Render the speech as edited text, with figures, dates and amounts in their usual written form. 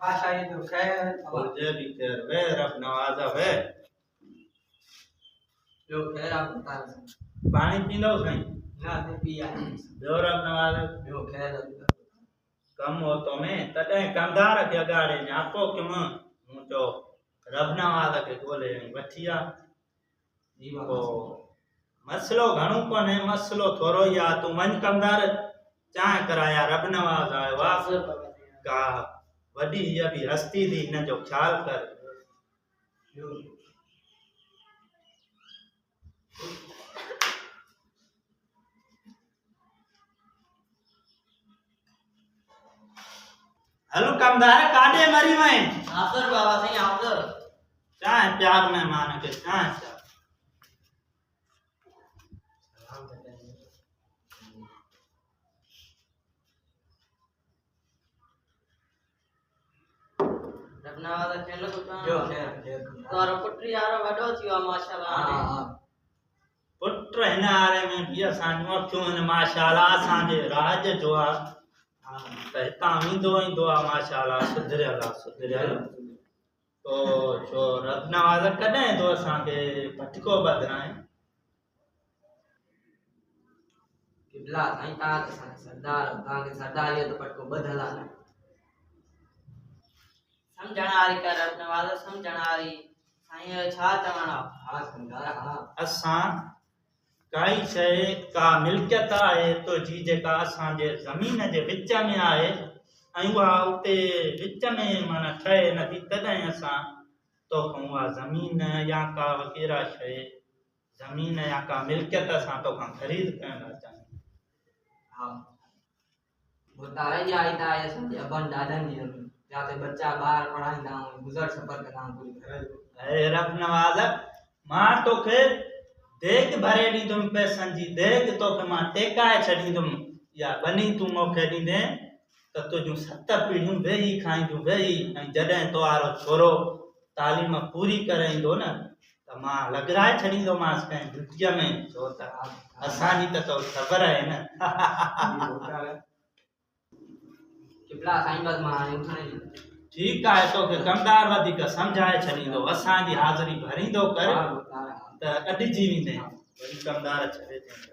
आशा ये तो खैर और जे भी खैर वे रब नवाजा वे जो खैर आप बता पानी पींदो सही ना दे पिया जो रब नवाजा जो खैर कम हो तो में तटे कमदार के अगाड़े न्यापो के मु तो रब नवाजा के बोले वठिया तो मसलो घणो कोने मसलो थोरो या तू मन कमदार चाह कराया रब नवाजा वास का वडी ये भी हस्ती दी न जो ख्याल कर हेलो कमदार काडे मरी मैं आसर बाबा सही आसर चाहे प्यार में मान के चाहे रबना वाला चैनल को जो खैर तोरो पुत्री यारो वडो थियो माशाल्लाह हां पुत्र हिन आरे में भी असांजो क्यों हिन माशाल्लाह असांजे राज जो आ त हितां ईंदो ईंदो आ माशाल्लाह सुधरियल तो जो रब नवाज़ कॾहिं ईंदो असांखे पटको बदिराए किबला साईं तव्हां सरदार तव्हांखे सरदारीअ तो पटको ॿधल आहे समझण वारी कर रब नवाज़ समझण वारी साईं छा चवणा हा सरदार हा असां काई शइ का मिल्कियत आहे तो जी जेका असांजे ज़मीन जे विच में आहे ऐं उहा उते विच में माना ठहे नथी तॾहिं असां तोखां उहा ज़मीन या का वग़ैरह शइ ज़मीन या का मिल्कियत असां तोखां ख़रीद करण था चाहियूं हा वो तारा जी आई था असांजे अबन ॾाॾनि जी ज़मीन जाते बच्चा ॿार पढ़ाईंदा आहियूं गुज़र सफ़र कंदा आहियूं पूरी घर जो ऐं रब नवाज़ मां तोखे देग भरे ॾींदुमि पैसनि जी देग तोखे मां टेकाए छॾींदुमि या बनी तूं मूंखे ॾींदे त तुंहिंजूं 7 पीढ़ियूं वेही खाईंदियूं वेही ऐं जॾहिं तोहारो छोरो तालीम पूरी करे ईंदो न त मां लॻराए छॾींदोमांसि कंहिं ड्यूटीअ में छो त असांजी त तो ख़बर आहे न किबला साईं बस मां उठणे ठीकु आहे तोखे कमदार वधीक सम्झाए छॾींदो असांजी हाज़िरी भरींदो कर त अॾिजी वेंदे वरी कमदार छॾे ॾींदो